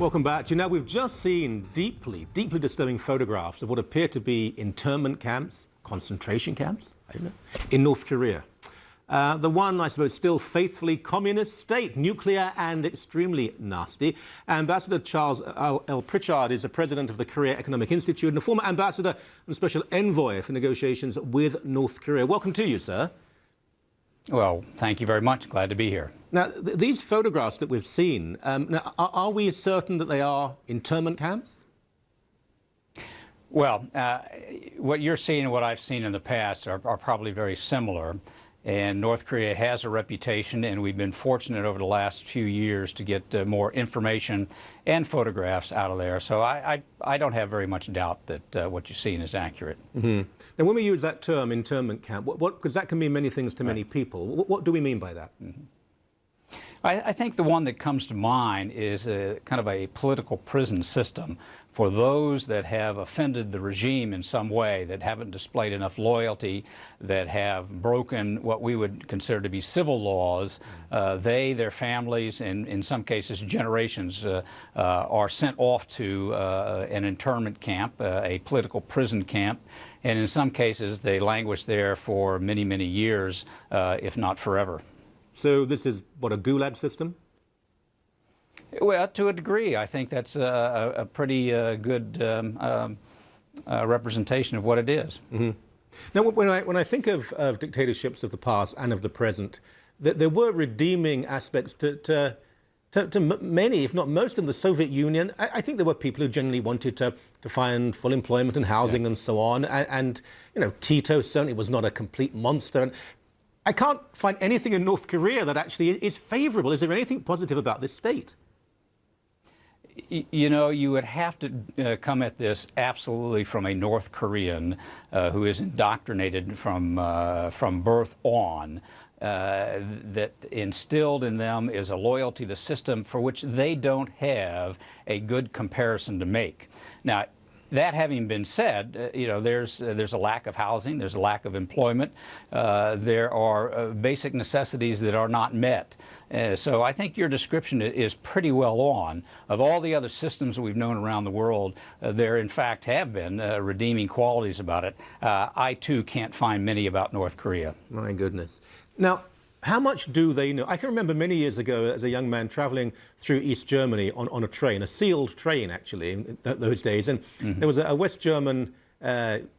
Welcome back. You know, we've just seen deeply disturbing photographs of what appear to be internment camps, concentration camps, I don't know, in North Korea. The one, I suppose, still faithfully communist state, nuclear and extremely nasty. Ambassador Charles L. Pritchard is the president of the Korea Economic Institute and a former ambassador and special envoy for negotiations with North Korea. Welcome to you, sir. Well, thank you very much. Glad to be here. Now, these photographs that we've seen, now, are we certain that they are internment camps? Well, what you're seeing and what I've seen in the past are probably very similar. And North Korea has a reputation, and we've been fortunate over the last few years to get more information and photographs out of there. So I don't have very much doubt that what you're seeing is accurate. Mm-hmm. Now, when we use that term, internment camp, because that can mean many things to many people, what do we mean by that? Mm-hmm. I think the one that comes to mind is kind of a political prison system for those that have offended the regime in some way, that haven't displayed enough loyalty, that have broken what we would consider to be civil laws. They, their families, and in some cases generations, are sent off to an internment camp, a political prison camp, and in some cases they languish there for many, many years, if not forever. So this is, what, a gulag system? Well, to a degree. I think that's a pretty good representation of what it is. Mm-hmm. Now, when I think of dictatorships of the past and of the present, there were redeeming aspects to many, if not most, of the Soviet Union. I think there were people who genuinely wanted to find full employment and housing and so on. And you know, Tito certainly was not a complete monster. I can't find anything in North Korea that actually is favorable. Is there anything positive about this state? You know, you would have to come at this absolutely from a North Korean who is indoctrinated from birth on. That instilled in them is a loyalty to the system for which they don't have a good comparison to make. Now, that having been said, you know, there's a lack of housing, there's a lack of employment, there are basic necessities that are not met. So I think your description is pretty well on. Of all the other systems that we've known around the world, there in fact have been redeeming qualities about it. I too can't find many about North Korea. My goodness. Now, how much do they know? I can remember many years ago as a young man traveling through East Germany on a train, a sealed train actually, in those days. And there was a West German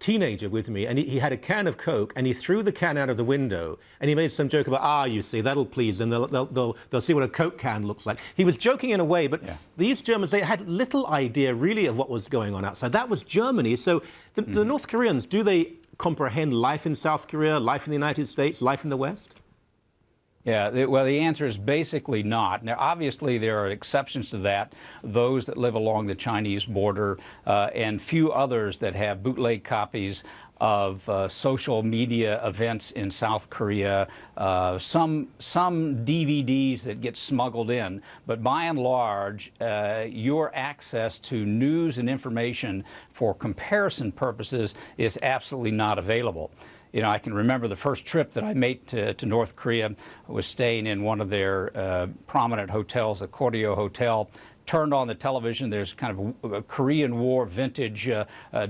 teenager with me, and he had a can of Coke, and he threw the can out of the window, and he made some joke about, you see, that'll please them, they'll see what a Coke can looks like. He was joking in a way, but the East Germans, they had little idea really of what was going on outside. That was Germany. So the North Koreans, do they comprehend life in South Korea, life in the United States, life in the West? Yeah, well, the answer is basically not. Now, obviously, there are exceptions to that, those that live along the Chinese border and few others that have bootleg copies of social media events in South Korea, some DVDs that get smuggled in. But by and large, your access to news and information for comparison purposes is absolutely not available. You know, I can remember the first trip that I made to North Korea was staying in one of their prominent hotels, the Koryo Hotel. Turned on the television, there's kind of a Korean War vintage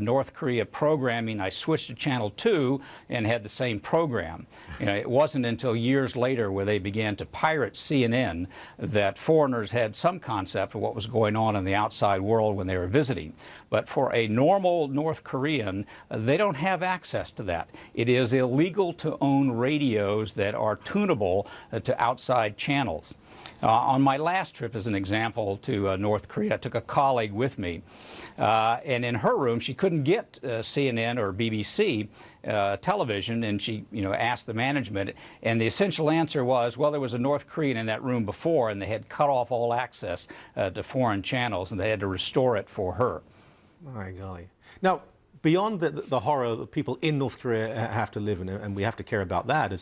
North Korea programming. I switched to Channel 2 and had the same program. You know, it wasn't until years later where they began to pirate CNN that foreigners had some concept of what was going on in the outside world when they were visiting. But for a normal North Korean, they don't have access to that. It is illegal to own radios that are tunable to outside channels. On my last trip, as an example, to North Korea, I took a colleague with me, and in her room, she couldn't get CNN or BBC television, and she, asked the management, and the essential answer was, well, there was a North Korean in that room before, and they had cut off all access to foreign channels, and they had to restore it for her. My golly. Now, beyond the horror that people in North Korea have to live in, and we have to care about that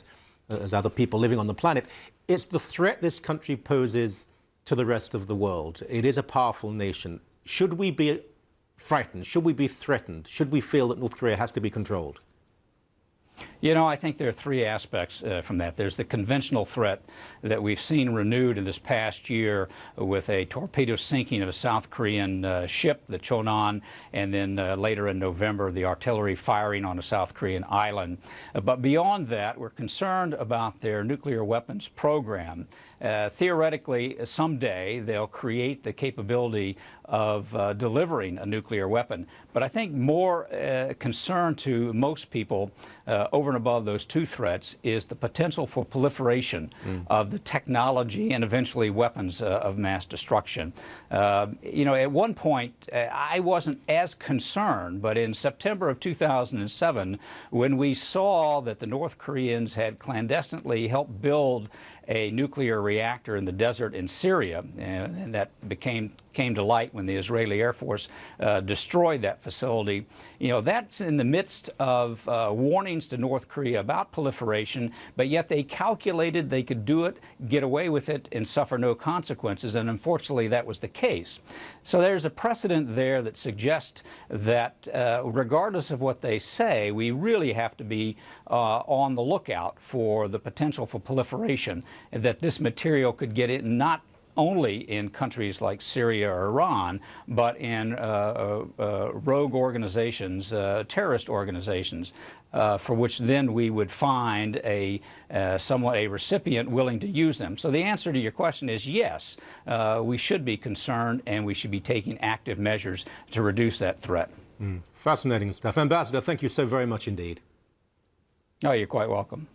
as other people living on the planet, it's the threat this country poses to the rest of the world. It is a powerful nation. Should we be frightened? Should we be threatened? Should we feel that North Korea has to be controlled? You know, I think there are three aspects from that. There's the conventional threat that we've seen renewed in this past year with a torpedo sinking of a South Korean ship, the Chonan, and then later in November, the artillery firing on a South Korean island. But beyond that, we're concerned about their nuclear weapons program. Theoretically, someday they'll create the capability of delivering a nuclear weapon. But I think more concern to most people over and above those two threats is the potential for proliferation of the technology and eventually weapons of mass destruction. You know, at one point, I wasn't as concerned, but in September of 2007, when we saw that the North Koreans had clandestinely helped build a nuclear reactor in the desert in Syria, and that came to light when the Israeli Air Force destroyed that facility. You know, that's in the midst of warnings to North Korea about proliferation, but yet they calculated they could do it, get away with it, and suffer no consequences, and unfortunately that was the case. So there's a precedent there that suggests that regardless of what they say, we really have to be on the lookout for the potential for proliferation, and that this material could get in not only in countries like Syria or Iran, but in rogue organizations, terrorist organizations, for which then we would find somewhat a recipient willing to use them. So the answer to your question is yes, we should be concerned and we should be taking active measures to reduce that threat. Fascinating stuff. Ambassador, thank you so very much indeed. Oh, you're quite welcome.